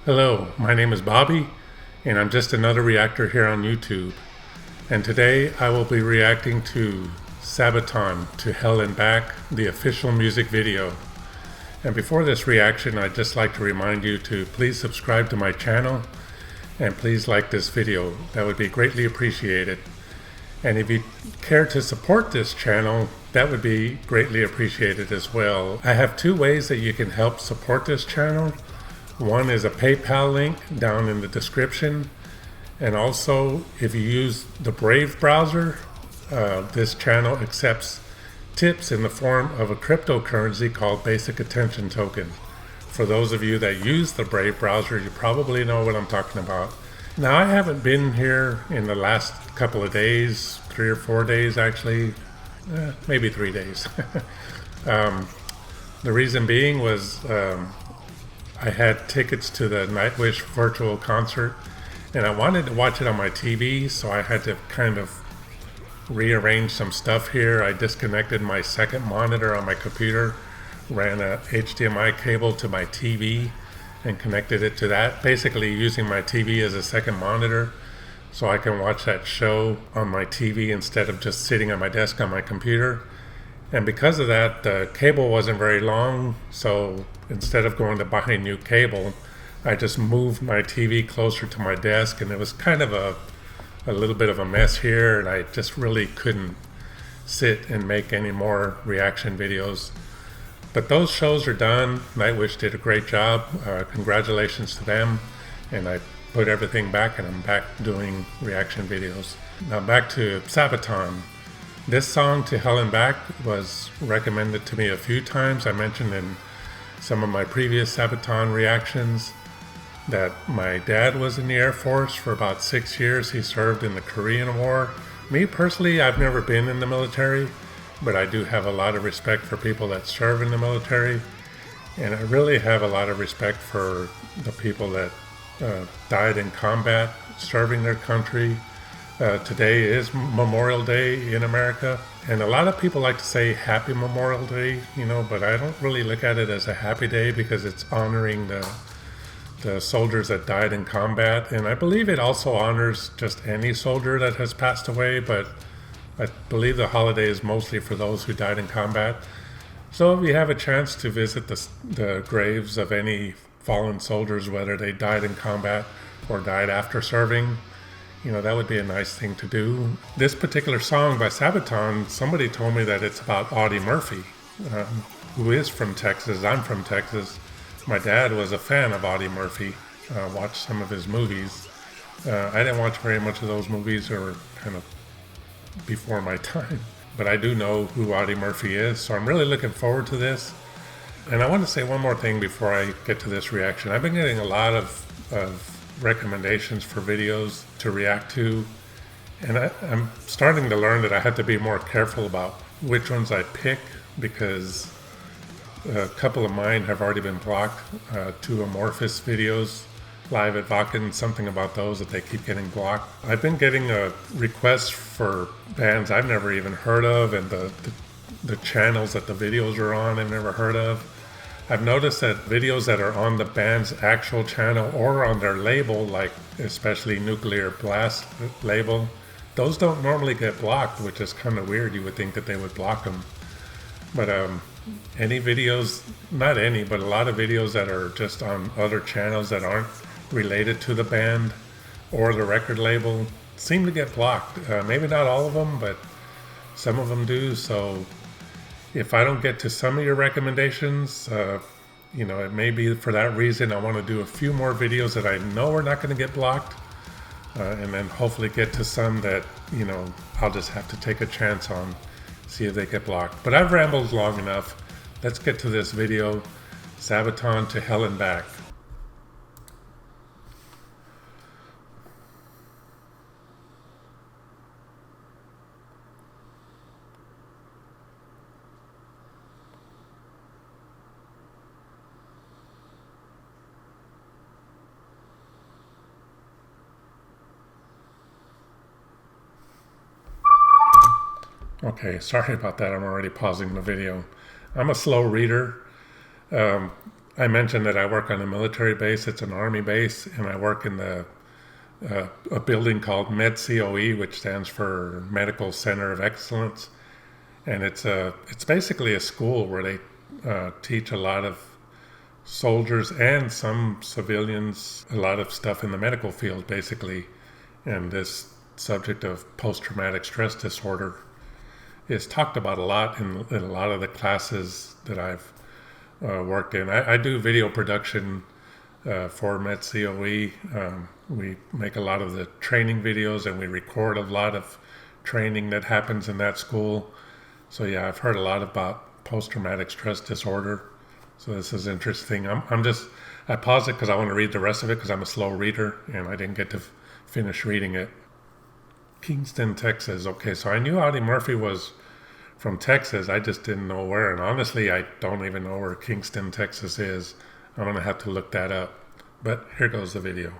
Hello, my name is Bobby, and I'm just another reactor here on YouTube. And today I will be reacting to Sabaton, To Hell and Back, the official music video. And before this reaction, I'd just like to remind you to please subscribe to my channel and please like this video. That would be greatly appreciated. And if you care to support this channel, that would be greatly appreciated as well. I have two ways that you can help support this channel. One is a PayPal link down in the description. And also, if you use the Brave browser, this channel accepts tips in the form of a cryptocurrency called Basic Attention Token. For those of you that use the Brave browser, you probably know what I'm talking about. Now, I haven't been here in the last couple of days, 3 or 4 days actually, maybe 3 days. The reason being was I had tickets to the Nightwish virtual concert, and I wanted to watch it on my TV, so I had to kind of rearrange some stuff here. I disconnected my second monitor on my computer, ran a HDMI cable to my TV, and connected it to that, basically using my TV as a second monitor so I can watch that show on my TV instead of just sitting on my desk on my computer. And because of that, the cable wasn't very long, so instead of going to buy a new cable, I just moved my TV closer to my desk, and it was kind of a little bit of a mess here, and I just really couldn't sit and make any more reaction videos. But those shows are done. Nightwish did a great job. Congratulations to them. And I put everything back, and I'm back doing reaction videos. Now back to Sabaton. This song, To Hell and Back, was recommended to me a few times. I mentioned in some of my previous Sabaton reactions that my dad was in the Air Force for about 6 years. He served in the Korean War. Me personally, I've never been in the military, but I do have a lot of respect for people that serve in the military. And I really have a lot of respect for the people that died in combat, serving their country. Today is Memorial Day in America, and a lot of people like to say Happy Memorial Day, but I don't really look at it as a happy day because it's honoring the soldiers that died in combat, and I believe it also honors just any soldier that has passed away, but I believe the holiday is mostly for those who died in combat. So if you have a chance to visit the graves of any fallen soldiers, whether they died in combat or died after serving, that would be a nice thing to do. This particular song by Sabaton, somebody told me that it's about Audie Murphy, who is from Texas. I'm from Texas. My dad was a fan of Audie Murphy, watched some of his movies. I didn't watch very much of those movies, or were kind of before my time. But I do know who Audie Murphy is, so I'm really looking forward to this. And I want to say one more thing before I get to this reaction. I've been getting a lot of recommendations for videos to react to, and I'm starting to learn that I have to be more careful about which ones I pick, because a couple of mine have already been blocked. Two Amorphous videos, Live at Vakken, something about those that they keep getting blocked. I've been getting requests for bands I've never even heard of, and the channels that the videos are on I've never heard of. I've noticed that videos that are on the band's actual channel or on their label, like especially Nuclear Blast label, those don't normally get blocked, which is kind of weird. You would think that they would block them. But any videos, not any, but a lot of videos that are just on other channels that aren't related to the band or the record label seem to get blocked. Maybe not all of them, but some of them do. So if I don't get to some of your recommendations, it may be for that reason. I want to do a few more videos that I know are not going to get blocked, and then hopefully get to some that, I'll just have to take a chance on, see if they get blocked. But I've rambled long enough. Let's get to this video, Sabaton, To Hell and Back. Okay, sorry about that. I'm already pausing the video. I'm a slow reader. I mentioned that I work on a military base. It's an army base, and I work in a building called MedCOE, which stands for Medical Center of Excellence, and it's basically a school where they teach a lot of soldiers and some civilians a lot of stuff in the medical field, basically. And this subject of post-traumatic stress disorder is talked about a lot in a lot of the classes that I've worked in. I do video production for MedCOE. We make a lot of the training videos, and we record a lot of training that happens in that school. So yeah, I've heard a lot about post-traumatic stress disorder. So this is interesting. I paused it because I want to read the rest of it because I'm a slow reader and I didn't get to finish reading it. Kingston, Texas. Okay, so I knew Audie Murphy was from Texas. I just didn't know where. And honestly, I don't even know where Kingston, Texas is. I'm going to have to look that up. But here goes the video.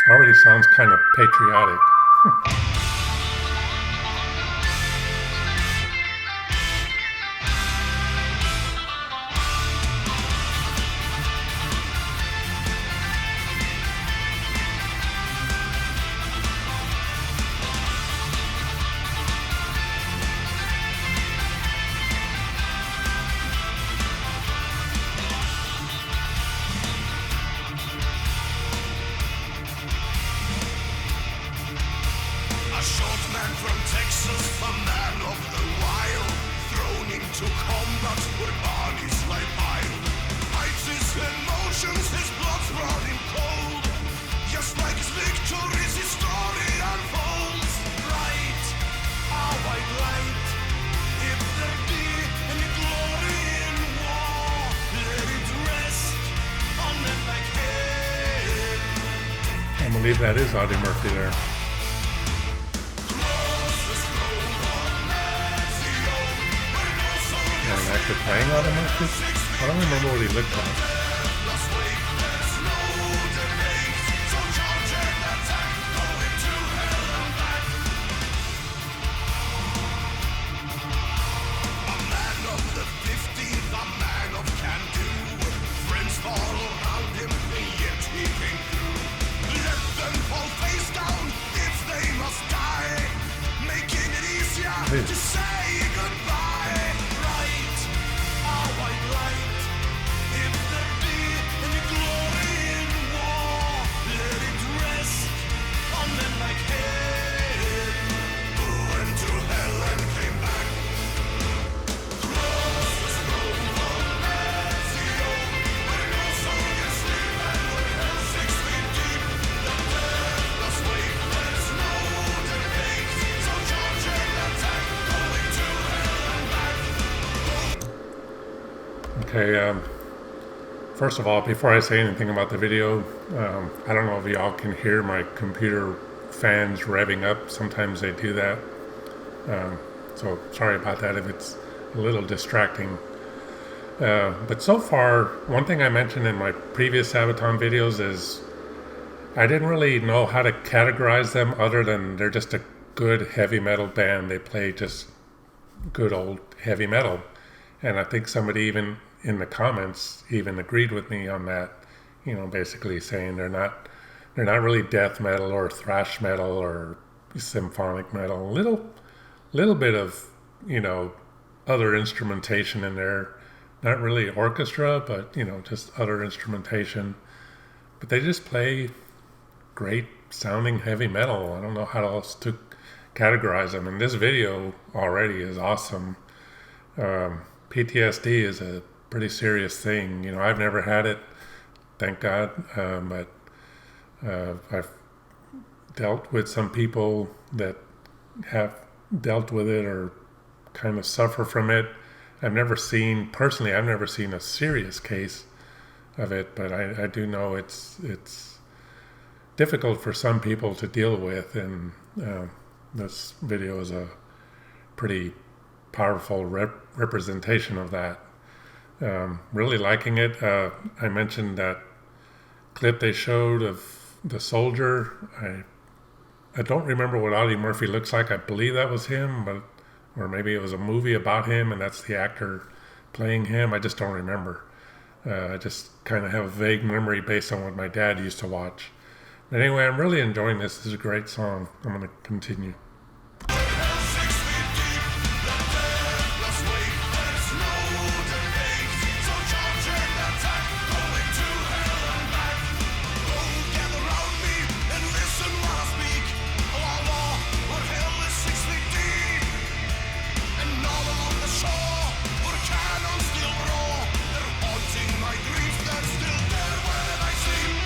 Already sounds kind of patriotic. I believe that is Audie Murphy there. An actor playing Audie Murphy? I don't remember what he looked like. To say goodbye, right? Our white light. If there be any glory in war, let it rest on men like him who went to hell and came back. Cross the snow for Ezio, where no soul can sleep and where hell 6 feet deep. The deathless wake, there's no debate. So charge and attack. Okay, first of all, before I say anything about the video, I don't know if y'all can hear my computer fans revving up. Sometimes they do that. So sorry about that if it's a little distracting. But so far, one thing I mentioned in my previous Sabaton videos is I didn't really know how to categorize them other than they're just a good heavy metal band. They play just good old heavy metal. And I think somebody even in the comments even agreed with me on that, basically saying they're not really death metal or thrash metal or symphonic metal. Little bit of, other instrumentation in there. Not really orchestra, but, just other instrumentation. But they just play great sounding heavy metal. I don't know how else to categorize them. And this video already is awesome. PTSD is a pretty serious thing. I've never had it, thank God, but I've dealt with some people that have dealt with it or kind of suffer from it. I've never seen a serious case of it, but I do know it's difficult for some people to deal with, and this video is a pretty powerful representation of that. Really liking it. I mentioned that clip they showed of the soldier, I don't remember what Audie Murphy looks like. I believe that was him, but or maybe it was a movie about him and that's the actor playing him. I just don't remember. I just kind of have a vague memory based on what my dad used to watch. But anyway, I'm really enjoying this. This is a great song. I'm going to continue. 6 feet deep, the deathless weight, there's no debate. So charge and attack, going to hell and back. Oh, gather round me and listen while I speak. Oh, law, where hell is 6 feet deep. And all along the shore, where cannons still roar. They're haunting my grief that's still there when I sleep.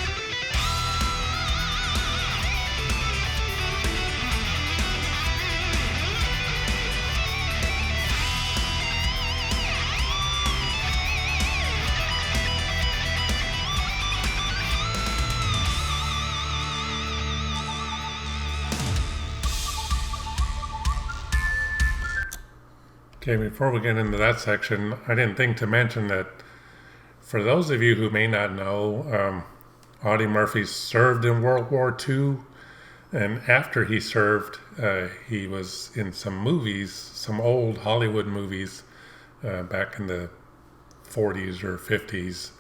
Okay, before we get into that section, I didn't think to mention that for those of you who may not know, Audie Murphy served in World War II, and after he served, he was in some movies, some old Hollywood movies back in the 40s or 50s.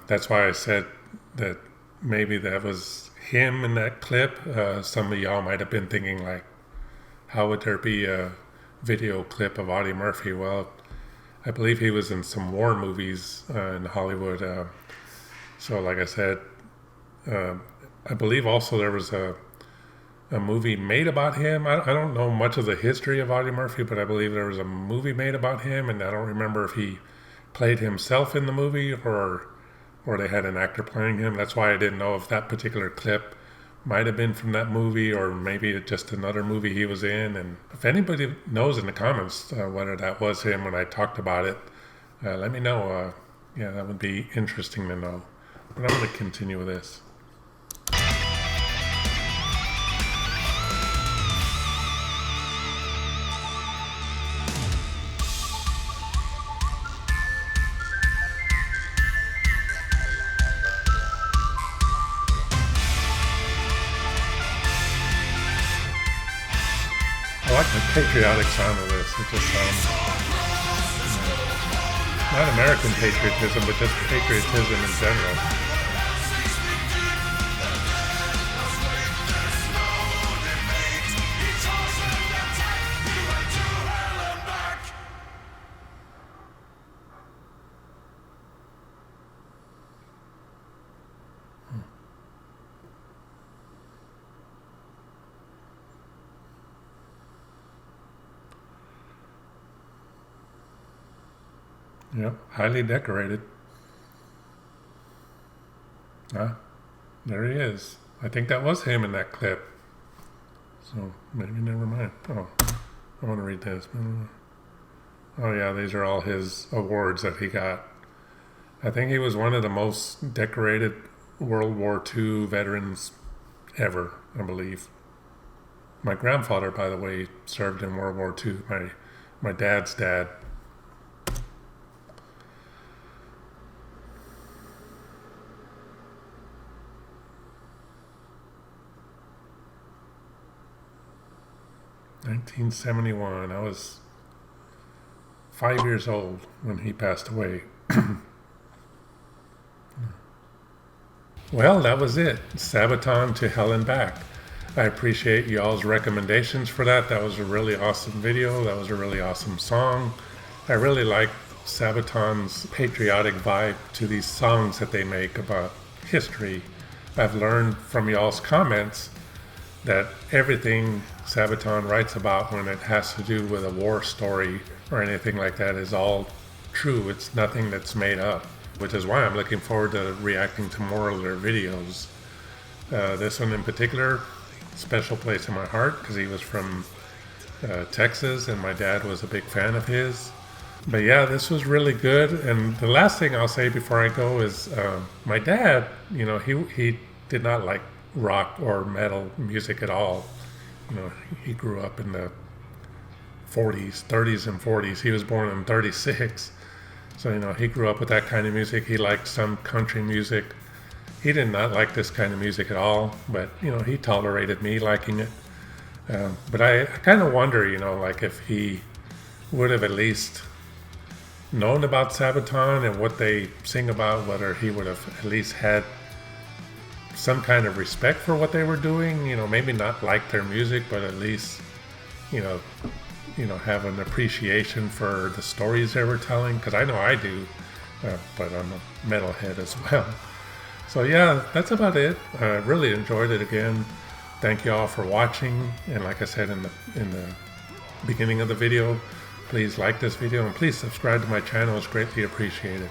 That's why I said that maybe that was him in that clip. Some of y'all might have been thinking, like, how would there be a video clip of Audie Murphy? Well, I believe he was in some war movies in Hollywood. So like I said, I believe also there was a movie made about him. I don't know much of the history of Audie Murphy, but I believe there was a movie made about him, and I don't remember if he played himself in the movie or they had an actor playing him. That's why I didn't know if that particular clip might have been from that movie or maybe just another movie he was in. And if anybody knows in the comments whether that was him when I talked about it, let me know. Yeah, that would be interesting to know. But I'm going to continue with this. I like the patriotic sound of this. It just sounds, not American patriotism, but just patriotism in general. Yep, highly decorated. Ah, there he is. I think that was him in that clip. So maybe never mind. Oh, I want to read this. Oh yeah, these are all his awards that he got. I think he was one of the most decorated World War II veterans ever, I believe. My grandfather, by the way, served in World War II. My dad's dad. (1971). I was 5 years old when he passed away. Well, that was it. Sabaton to Hell and Back. I appreciate y'all's recommendations for that. That was a really awesome video. That was a really awesome song. I really like Sabaton's patriotic vibe to these songs that they make about history. I've learned from y'all's comments that everything Sabaton writes about when it has to do with a war story or anything like that is all true. It's nothing that's made up, which is why I'm looking forward to reacting to more of their videos. This one in particular, special place in my heart because he was from Texas and my dad was a big fan of his. But yeah, this was really good. And the last thing I'll say before I go is my dad, you know, he did not like rock or metal music at all. You know, he grew up in the 30s and 40s. He was born in 36. So, you know, he grew up with that kind of music. He liked some country music. he did not like this kind of music at all, but he tolerated me liking it. But I kind of wonder, like if he would have at least known about Sabaton and what they sing about, whether he would have at least had some kind of respect for what they were doing, maybe not like their music, but at least, you know, have an appreciation for the stories they were telling, because I know I do, but I'm a metalhead as well. So yeah, that's about it. I really enjoyed it again. Thank you all for watching, and like I said in the beginning of the video, please like this video and please subscribe to my channel. It's greatly appreciated.